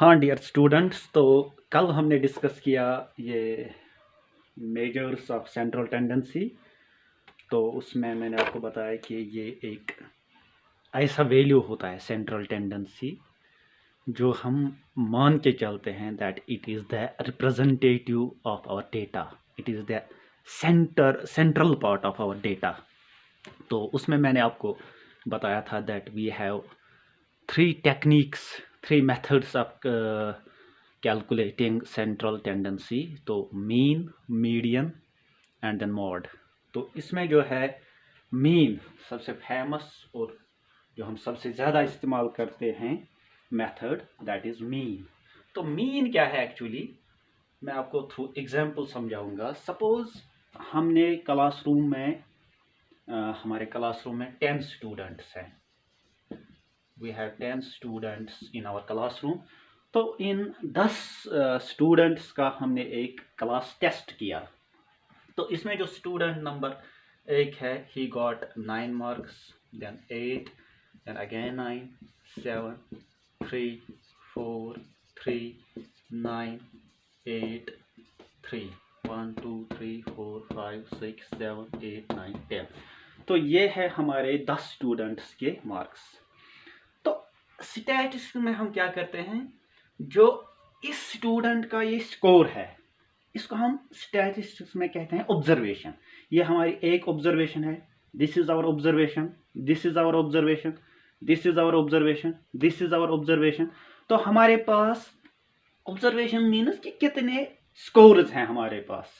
हाँ dear students, तो कल हमने डिस्कस किया ये मेजर्स ऑफ सेंट्रल टेंडेंसी। तो उसमें मैंने आपको बताया कि ये एक ऐसा वैल्यू होता है सेंट्रल टेंडेंसी जो हम मान के चलते हैं that it is the representative of our data, it is the central part of our data. तो उसमें मैंने आपको बताया था that we have three methods of calculating central tendency, तो mean, median and then mode. तो इसमें जो है मीन सबसे फेमस और जो हम सबसे ज़्यादा इस्तेमाल करते हैं मेथड, दैट इज़ मीन। तो मीन क्या है एक्चुअली, मैं आपको थ्रू एग्जांपल समझाऊंगा। सपोज हमने क्लासरूम में हमारे क्लासरूम में 10 स्टूडेंट्स हैं, we have 10 students in our classroom। तो इन 10 स्टूडेंट्स का हमने एक क्लास टेस्ट किया। तो इसमें जो स्टूडेंट नंबर 1 है, he got 9 marks, then 8, then again 9, 7, 3, 4, 3, 9, 8, 3, 1, 2, 3, 4, 5, 6, 7, 8, 9, 10। तो ये है हमारे 10 स्टूडेंट्स के मार्क्स। स्टैटिस्टिक्स में हम क्या करते हैं, जो इस स्टूडेंट का ये स्कोर है, इसको हम स्टैटिस्टिक्स में कहते हैं ऑब्जर्वेशन। ये हमारी एक ऑब्जर्वेशन है, this is our observation, this is our observation, this is our observation, this is our observation. तो हमारे पास ऑब्जर्वेशन मीन्स कि कितने स्कोर्स हैं हमारे पास।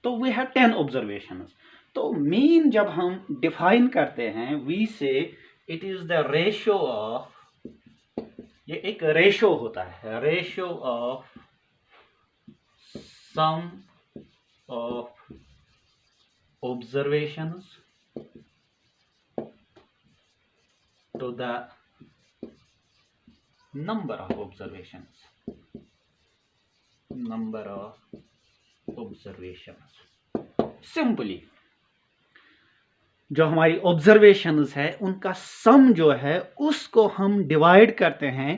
तो वी हैव 10 ऑब्जर्वेशंस। तो मीन जब हम डिफाइन करते हैं, we say it is the ratio of, ये एक रेशो होता है, ratio of sum of observations to the number of observations, number of observations. Simply जो हमारी ऑब्जर्वेशंस है उनका सम जो है उसको हम डिवाइड करते हैं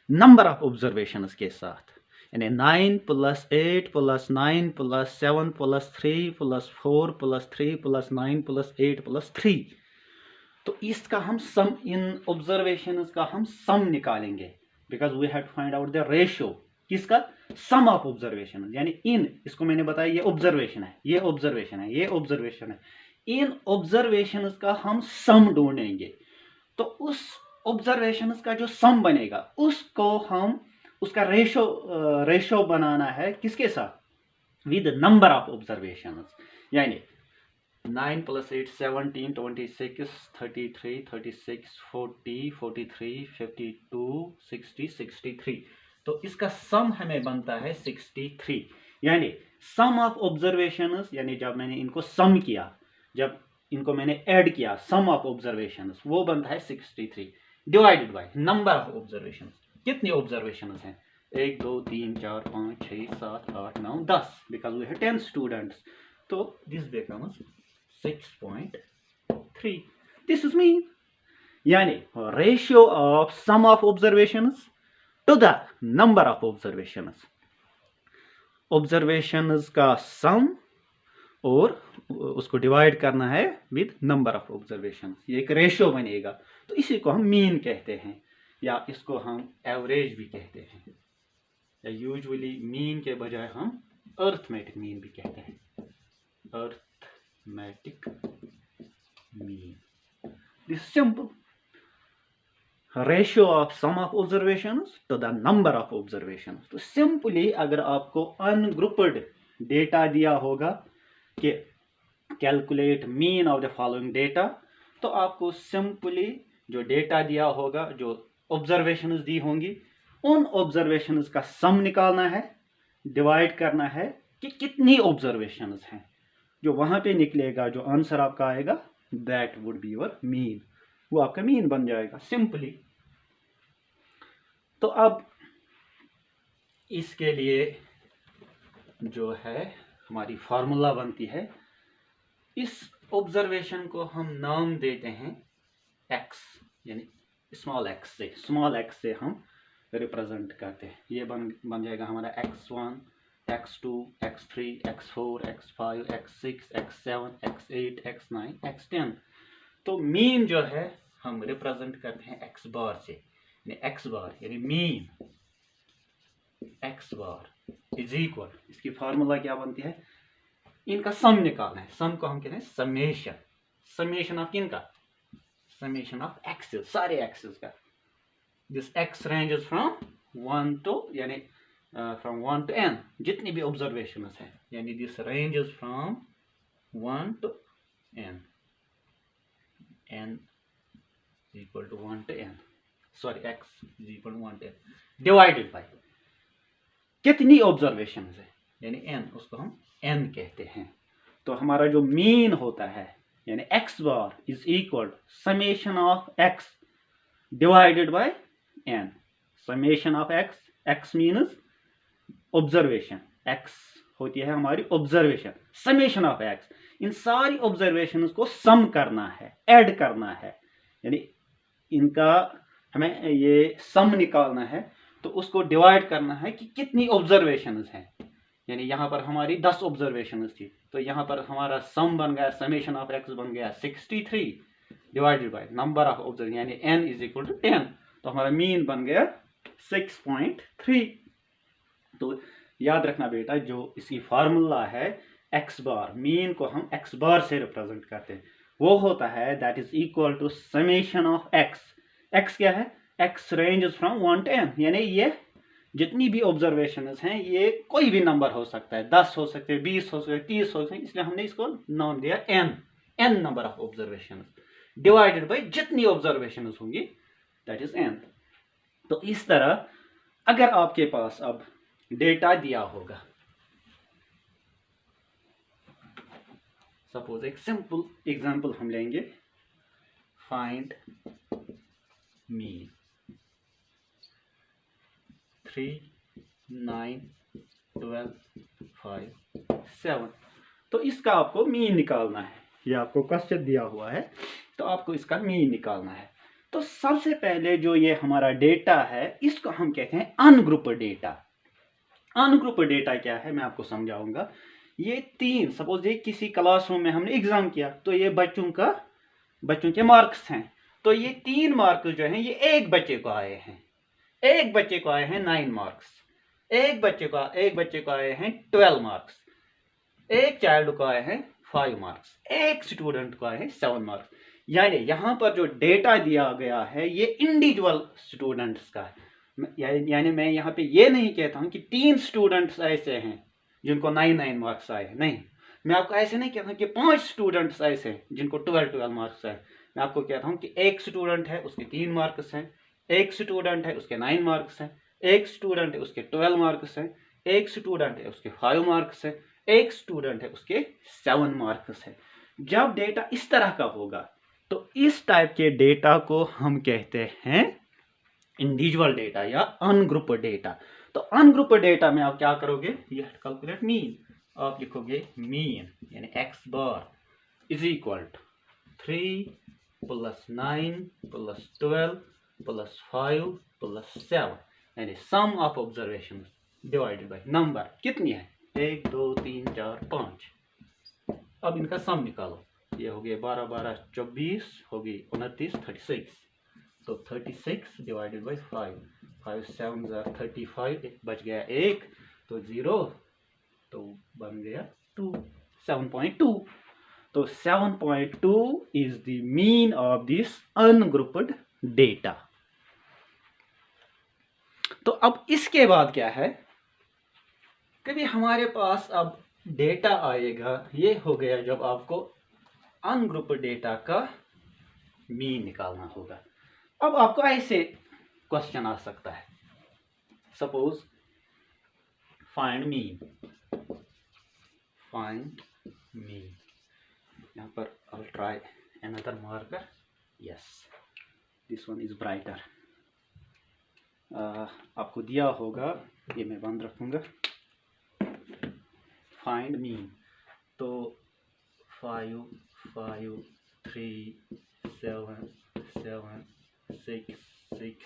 नंबर ऑफ ऑब्जर्वेशंस के साथ, यानी 9 + 8 + 9 + 7 + 3 + 4 + 3 + 9 + 8 + 3। तो इसका हम सम, इन ऑब्जर्वेशंस का हम सम निकालेंगे, because we have to find out the ratio किसका, सम ऑफ ऑब्जर्वेशन। यानी इन, इसको मैंने बताया ये ऑब्जर्वेशन है, ये ऑब्जर्वेशन है, ये ऑब्जर्वेशन है, इन ऑब्जर्वेशंस का हम सम ढूंढेंगे। तो उस ऑब्जर्वेशंस का जो सम बनेगा उसको हम, उसका रेशो बनाना है किसके साथ, विद नंबर ऑफ ऑब्जर्वेशंस। यानी 9 + 8 17, 26, 33, 36, 40, 43, 52, 60, 63। तो इसका सम हमें बनता है 63। यानी सम ऑफ ऑब्जर्वेशंस, यानी जब मैंने इनको सम किया, जब इनको मैंने ऐड किया, सम ऑफ ऑब्जर्वेशंस वो बनता है 63 divided by number of observations. कितनी ऑब्जर्वेशंस हैं, 1 2 3 4 5 6 7 8 9 10, बिकॉज वी हैव 10 स्टूडेंट्स। तो this becomes 6.3। This is mean, यानी ratio of sum of observations to the number of observations. Observations का सम और उसको डिवाइड करना है विद नंबर ऑफ ऑब्जर्वेशन, ये एक रेशियो बनेगा। तो इसी को हम मीन कहते हैं, या इसको हम एवरेज भी कहते हैं, या यूजुअली मीन के बजाय हम अर्थमेटिक मीन भी कहते हैं, arithmetic mean. This simple, ratio of sum of observations to the number of observations. तो सिंपली अगर आपको अनग्रुप्ड डेटा दिया होगा कि calculate mean of the following data, तो आपको सिंपली जो डेटा दिया होगा, जो ऑब्जर्वेशंस दी होंगी, उन ऑब्जर्वेशंस का सम निकालना है, डिवाइड करना है कि कितनी ऑब्जर्वेशंस हैं। जो वहां पे निकलेगा, जो आंसर आपका आएगा, that would be your mean, वो आपका मीन बन जाएगा सिंपली। तो अब इसके लिए जो है हमारी फार्मूला बनती है, इस ऑब्जर्वेशन को हम नाम देते हैं x, यानी स्मॉल x से हम रिप्रेजेंट करते हैं। ये बन जाएगा हमारा x1, x2, x3, x4, x5, x6, x7, x8, x9, x10। तो मीन जो है हम रिप्रेजेंट करते हैं x बार से, यानी x बार यानी mean x bar is equal, इसकी फार्मूला क्या बनती है, इनका सम निकालना है। सम को हम कहते हैं समेशन। समेशन ऑफ किनका, समेशन ऑफ एक्सेस, सारे एक्सेस का। This x ranges from 1 to यानी फ्रॉम 1 to n, जितनी भी ऑब्जर्वेशंस हैं, यानी this ranges from 1 to n, n is equal to 1 to n, sorry x is equal to 1 to n, divided by कितनी observations है, यानी n, उसको हम n कहते हैं। तो हमारा जो मीन होता है यानी x bar is equal summation of x divided by n। Summation of x, x means observation, x होती है हमारी ऑब्जर्वेशन, समेशन ऑफ x, इन सारी ऑब्जर्वेशन को सम करना है, ऐड करना है, यानी इनका हमें ये सम निकालना है। तो उसको डिवाइड करना है कि कितनी ऑब्जर्वेशंस हैं, यानी यहाँ पर हमारी 10 ऑब्जर्वेशंस थी, तो यहाँ पर हमारा सम बन गया, समेशन ऑफ x बन गया 63 divided by number of observation यानी n इज इक्वल टू 10, तो हमारा मीन बन गया 6.3। तो याद रखना बेटा, जो इसकी फार्मूला है x बार, मीन को हम x बार से रिप्रेजेंट करते हैं, वो होता है that is equal to summation of x। x क्या है, x ranges from 1 to n, यानी ये जितनी भी ऑब्जर्वेशंस हैं ये कोई भी नंबर हो सकता है, 10 हो सकते हैं, 20 हो सकते हैं, 30 हो सकते हैं, इसलिए हमने इसको नाम दिया n number of observations divided by जितनी ऑब्जर्वेशंस होंगी दैट इज n। तो इस तरह अगर आपके पास अब डेटा दिया होगा, सपोज एक सिंपल एग्जांपल हम लेंगे, फाइंड मीन 3, 9, 12, 5, 7। तो इसका आपको मीन निकालना है, ये आपको क्वेश्चन दिया हुआ है, तो आपको इसका मीन निकालना है। तो सबसे पहले जो ये हमारा डेटा है इसको हम कहते हैं अनग्रुप डेटा। अनग्रुप डेटा क्या है मैं आपको समझाऊंगा। ये तीन, सपोज ये किसी क्लासरूम में हमने एग्जाम किया, तो ये बच्चों के मार्क्स हैं, तो ये 3 मार्क्स जो हैं ये एक बच्चे को आए हैं, एक बच्चे को आए हैं 9 मार्क्स, एक बच्चे को आए हैं 12 मार्क्स, एक चाइल्ड को आए हैं 5 मार्क्स, एक स्टूडेंट को आए हैं 7 मार्क्स। यानी यहाँ पर जो डेटा दिया गया है ये इंडिविजुअल स्टूडेंट्स का है, यानी मैं यहाँ पे ये नहीं कहता हूँ कि 3 स्टूडेंट्स ऐसे हैं जिनको 9 मार्क्स आए, नहीं, मैं आपको ऐसे नहीं कहता हूँ कि 5 स्टूडेंट्स ऐसे हैं जिनको 12 मार्क्स आए। मैं आपको कहता हूँ कि एक स्टूडेंट है उसके 3 मार्क्स हैं, एक स्टूडेंट है उसके 9 मार्क्स हैं, एक स्टूडेंट है उसके 12 मार्क्स हैं, एक स्टूडेंट है उसके 5 मार्क्स हैं, एक स्टूडेंट है उसके 7 मार्क्स हैं। जब डेटा इस तरह का होगा तो इस टाइप के डेटा को हम कहते हैं इंडिविजुअल डेटा या अनग्रुप डेटा। तो अनग्रुप डेटा में आप क्या करोगे, you have to calculate mean, आप लिखोगे मीन यानी x bar is equal to 3 plus 9 plus 12 plus 5 plus 7, यानी sum of observation divided by number कितनी है, 1 2 3 4 5। अब इनका सम निकालो, ये हो गया 12 12 24, हो गई 29 36, तो 36 डिवाइडेड बाय 5, 5 7 35, बच गया 1, तो 0, तो बन गया 2, 7.2। तो 7.2 is the mean of this ungrouped data. तो अब इसके बाद क्या है, कभी हमारे पास अब डेटा आएगा, ये हो गया जब आपको अनग्रुप डेटा का मीन निकालना होगा। अब आपको ऐसे क्वेश्चन आ सकता है, सपोज फाइंड मीन, यहाँ पर I will try another marker, yes this one is brighter. आपको दिया होगा, ये मैं बंद रखूंगा, फाइंड मीन, तो 5 5 3 7 7 6 6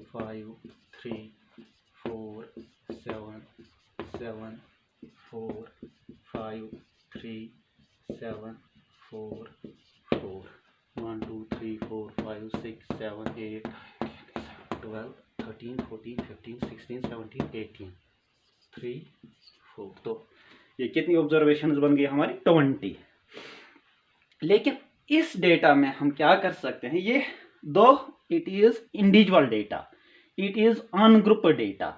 5 3 4 7 7 4 5 3 7 4 4 1 2 3 4 5 6 7 8 12 13 14 15 16 17 18 3 4। तो ये कितनी ऑब्जर्वेशंस बन गई हमारी 20। लेकिन इस डेटा में हम क्या कर सकते हैं, ये दो it is individual data, it is ungroup data,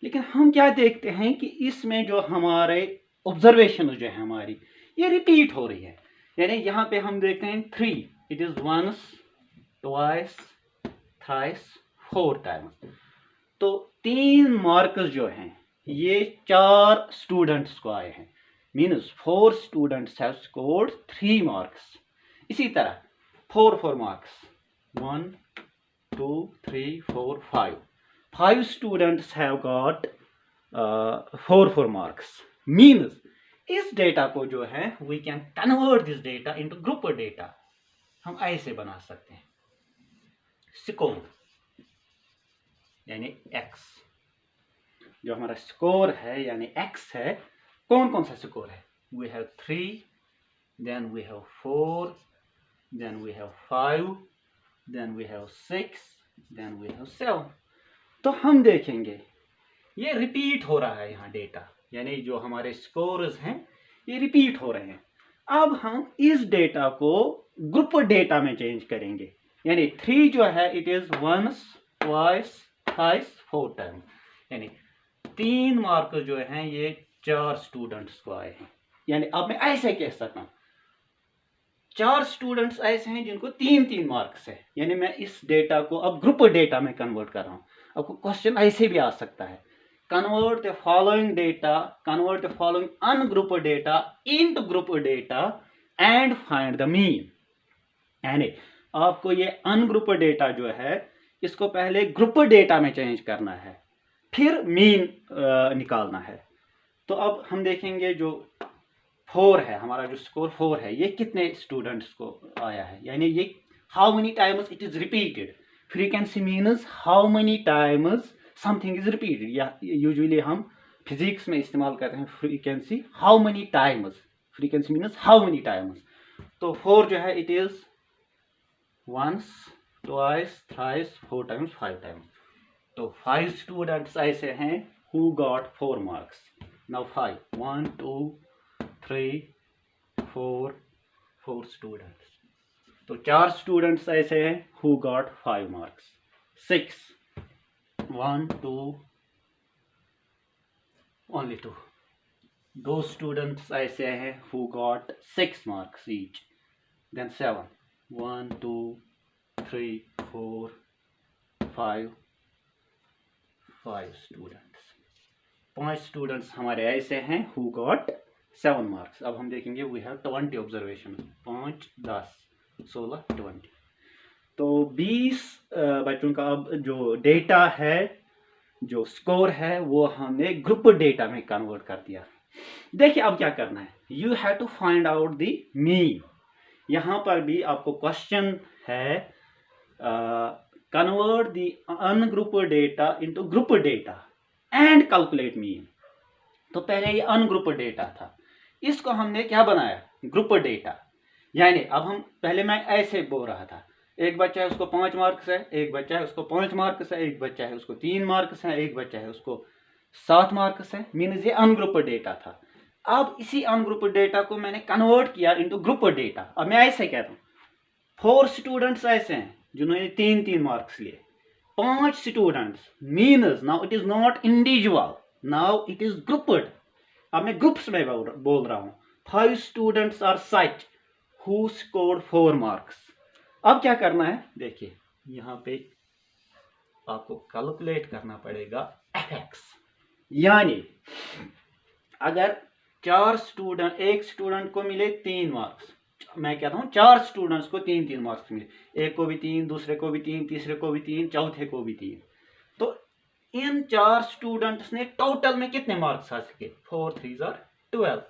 लेकिन हम क्या देखते हैं कि इसमें जो हमारे ऑब्जर्वेशन जो है हमारी ये रिपीट हो रही है। यानी यहाँ पे हम देखते हैं 3, it is once twice thrice 4 times. तो 3 मार्क्स जो हैं ये 4 स्टूडेंट्स को आए हैं, means 4 students have scored 3 marks. इसी तरह 4 marks 1 2 3 4 5 students have got 4 marks. Means इस डेटा को जो है we can convert this data into group data. हम ऐसे बना सकते हैं, स्कोर यानी x, जो हमारा स्कोर है यानी x है, कौन कौन सा स्कोर है, we have 3, then we have 4, then we have 5, then we have 6, then we have 7। तो हम देखेंगे ये रिपीट हो रहा है यहाँ डेटा, यानी जो हमारे स्कोर्स हैं ये रिपीट हो रहे हैं। अब हम इस डेटा को ग्रुप डेटा में चेंज करेंगे, यानी 3 जो है it is once twice thrice 4 time, यानी 3 मार्क्स जो हैं ये 4 स्टूडेंट्स को आए हैं। यानी अब मैं ऐसे कह सकता हूँ 4 स्टूडेंट्स ऐसे हैं जिनको 3 मार्क्स है, यानी मैं इस डेटा को अब ग्रुप डेटा में कन्वर्ट कर रहा हूँ। आपको क्वेश्चन ऐसे भी आ सकता है, convert the following ungrouped data into group data and find the mean। यानी आपको ये अनग्रुप डेटा जो है इसको पहले ग्रुप डेटा में चेंज करना है, फिर मीन निकालना है। तो अब हम देखेंगे जो 4 है, हमारा जो स्कोर 4 है, ये कितने स्टूडेंट्स को आया है, यानी ये how many times it is repeated. Frequency means how many times something is repeated, या यूजुअली हम फिजिक्स में इस्तेमाल करते हैं frequency, how many times, frequency means how many times. तो 4 जो है it is once twice thrice 4 times 5 times. तो 5 स्टूडेंट्स ऐसे हैं who got 4 marks. Now 5 1 2 3 4 students. तो 4 स्टूडेंट्स ऐसे हैं who got 5 marks. 6 1 2 only 2 students ऐसे हैं who got 6 marks each. Then 7 1 2 3 4 5 students. 5 students हमारे ऐसे हैं हु गॉट 7 मार्क्स। अब हम देखेंगे वी हैव 20 ऑब्जर्वेशन, 5 10 16 20। तो 20 बच्चों का अब जो डेटा है, जो स्कोर है, वो हमने ग्रुप डेटा में कन्वर्ट कर दिया। देखिए अब क्या करना है, you have to find out the mean. यहाँ पर भी आपको क्वेश्चन है convert the ungroup data into group data and calculate mean. तो पहले ये अनग्रुप डेटा था, इसको हमने क्या बनाया, ग्रुप डेटा। यानी अब हम पहले मैं ऐसे बोल रहा था, एक बच्चा है उसको 5 मार्क्स है, एक बच्चा है उसको 5 मार्क्स है, एक बच्चा है उसको 3 मार्क्स है, एक बच्चा है उसको 7 मार्क्स है, मीन्स ये अनग्रुप डेटा था। अब इसी अनग्रुप डेटा को मैंने कन्वर्ट किया इनटू ग्रुप डेटा। अब मैं ऐसे कहता हूँ 4 स्टूडेंट्स ऐसे हैं जिन्होंने 3 मार्क्स लिए, 5 students, means now it is not individual, now it is grouped. अब मैं ग्रुप्स में बोल रहा हूँ, 5 students are such who scored 4 marks. अब क्या करना है, देखिए यहाँ पे आपको कैलकुलेट करना पड़ेगा fx। यानी अगर 4 स्टूडेंट, एक स्टूडेंट को मिले 3 मार्क्स, मैं कहता हूँ 4 स्टूडेंट्स को 3 मार्क्स मिले, एक को भी 3, दूसरे को भी 3, तीसरे को भी 3, चौथे को भी 3। तो इन 4 स्टूडेंट्स ने टोटल में कितने मार्क्स हासिल किए, 4 3 12।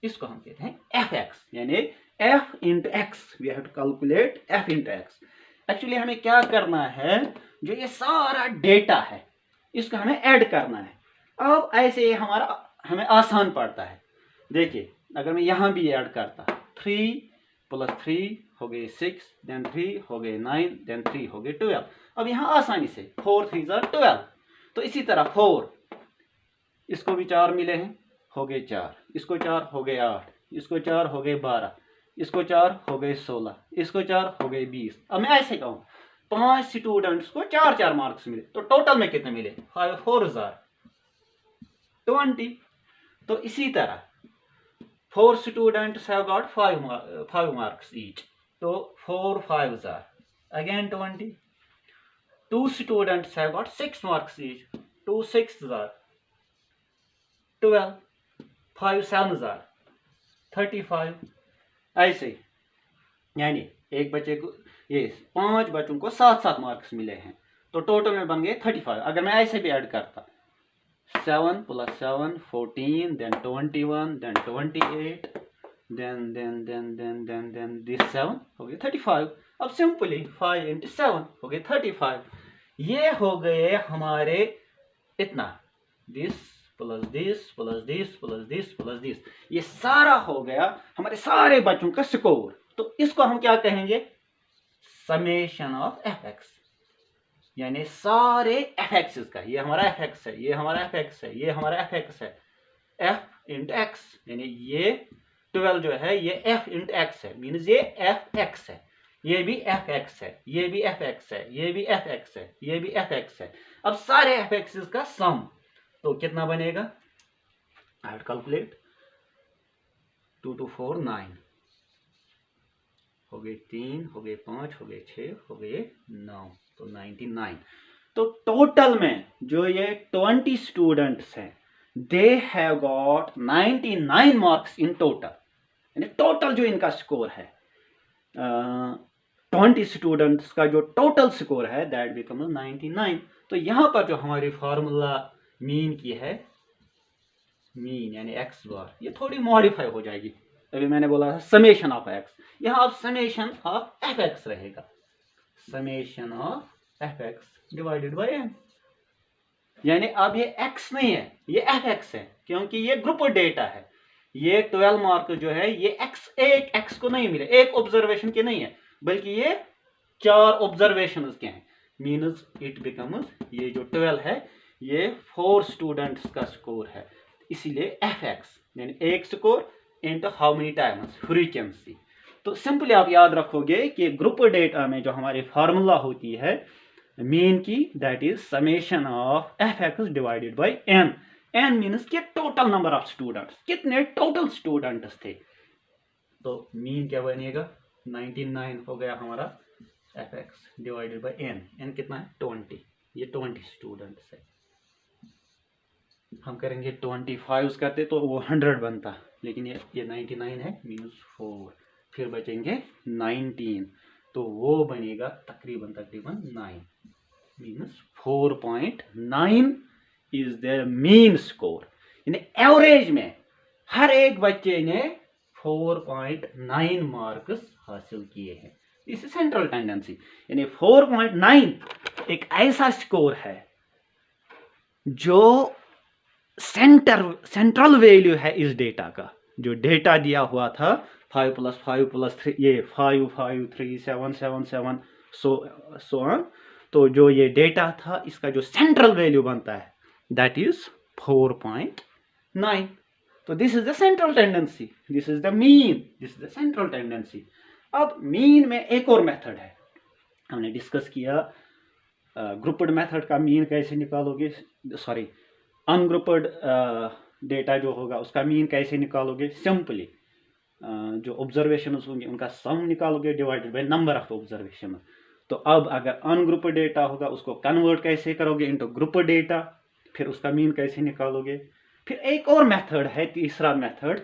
इसको हम कहते हैं fx, यानी f into x. We have to calculate f into x. Actually हमें क्या करना है, जो ये सारा डेटा है इसको हमें ऐड करना है। अब ऐसे हमें आसान पड़ता है। देखिए अगर मैं यहाँ भी ऐड करता, 3 + 3 हो गए 6, देन 3 हो गए 9, देन 3 हो गए 12। अब यहाँ आसानी से 4 3 12। तो इसी तरह 4, इसको भी 4 मिले हैं, हो गए 4, इसको 4 हो गए 8, इसको 4 हो गए 12, इसको 4 हो गए 16, इसको 4 हो गए 20। अब मैं ऐसे कहूँ 5 स्टूडेंट्स को 4 मार्क्स मिले, तो टोटल में कितने मिले? 5 4 20। तो इसी तरह 4 students have got 5 marks each. So 4 5s are again 20. 2 students have got 6 marks each. 2 6s are 12. 5 7s are 35. ऐसे यानी एक बच्चे को, ये 5 बच्चों को 7 मार्क्स मिले हैं, तो टोटल में बन गए 35। अगर मैं ऐसे भी ऐड करता 7 + 7 14, then 21, then 28, then this 7 हो गए 35। अब सिंपली 5 × 7 हो गए 35। ये हो गए हमारे इतना, this + this + this + this + this, ये सारा हो गया हमारे सारे बच्चों का स्कोर। तो इसको हम क्या कहेंगे? समेशन ऑफ fx, यानी सारे fx का, ये हमारा fx है, ये हमारा fx है, ये हमारा fx है, f × x, यानी ये 12 जो है ये f × x है, मीन्स ये fx है, ये भी fx है, ये भी fx है, ये भी fx है, ये भी fx है। अब सारे fx का सम तो कितना बनेगा? आई विल कैलकुलेट, 2 2 4 9, हो गए 3, हो गए 5, हो गए 6, हो गए 9, तो 99। तो टोटल में जो ये 20 स्टूडेंट्स हैं, they have got 99 marks in total, यानी टोटल जो इनका स्कोर है 20 स्टूडेंट्स का जो टोटल स्कोर है दैट बिकम्स 99। तो यहाँ पर जो हमारी फार्मूला मीन की है, मीन यानी x बार, ये थोड़ी मॉडिफाई हो जाएगी। अभी मैंने बोला था समेशन ऑफ x, यहाँ अब समेशन ऑफ fx रहेगा, summation of fx divided by n। यानी अब ये x नहीं है, ये fx है, क्योंकि ये ग्रुप डेटा है। ये 12 मार्क जो है ये एक x को नहीं मिले, एक ऑब्जर्वेशन के नहीं है, बल्कि ये 4 ऑब्जर्वेशन के हैं। मीन्स इट बिकम्स, ये जो 12 है ये 4 स्टूडेंट्स का स्कोर है, इसीलिए fx यानी एक score into how many times, frequency. तो सिंपली आप याद रखोगे कि ग्रुप डेटा में जो हमारी फार्मूला होती है मीन की, that is summation of fx divided by n। n means के टोटल नंबर ऑफ स्टूडेंट्स, कितने टोटल स्टूडेंट्स थे। तो मीन क्या बनेगा? 99 हो गया हमारा fx divided by n। n कितना है? 20। ये 20 स्टूडेंट्स है। हम करेंगे 25 करते तो वो 100 बनता, लेकिन ये 99 है, मीन्स 4, फिर बचेंगे 19, तो वो बनेगा तकरीबन 9, means 4.9 is the mean score. यानी एवरेज में हर एक बच्चे ने 4.9 मार्क्स हासिल किए हैं। दिस इज सेंट्रल टेंडेंसी, यानी 4.9 एक ऐसा स्कोर है जो सेंट्रल वैल्यू है इस डेटा का। जो डेटा दिया हुआ था 5 + 5 + 3, ये 5 5 3 7 7 7 सो ऑन, तो जो ये डेटा था इसका जो सेंट्रल वैल्यू बनता है दैट इज 4.9। तो this is the central tendency, this is the mean, this is the central tendency. अब मीन में एक और मेथड है, हमने डिस्कस किया ग्रुप्ड मेथड का मीन कैसे निकालोगे, सॉरी अनग्रुप्ड डेटा जो होगा उसका मीन कैसे निकालोगे। सिंपली जो ऑब्जर्वेशंस होंगे उनका सम निकालोगे divided by number of observation. तो अब अगर अनग्रुप्ड डेटा होगा उसको कन्वर्ट कैसे करोगे इनटू ग्रुप डेटा, फिर उसका मीन कैसे निकालोगे। फिर एक और मेथड है, तीसरा मेथड,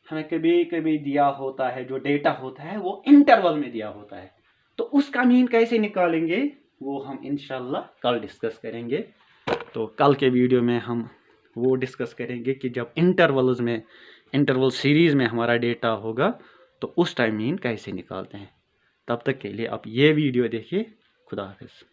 हमें कभी कभी दिया होता है जो डेटा होता है वो इंटरवल में दिया होता है, तो उसका मीन कैसे निकालेंगे वो हम इंशाल्लाह कल डिस्कस करेंगे। तो कल के वीडियो में हम वो डिस्कस करेंगे कि जब इंटरवल सीरीज़ में हमारा डेटा होगा तो उस टाइम मीन कैसे निकालते हैं। तब तक के लिए आप ये वीडियो देखिए। खुदा हाफिज़।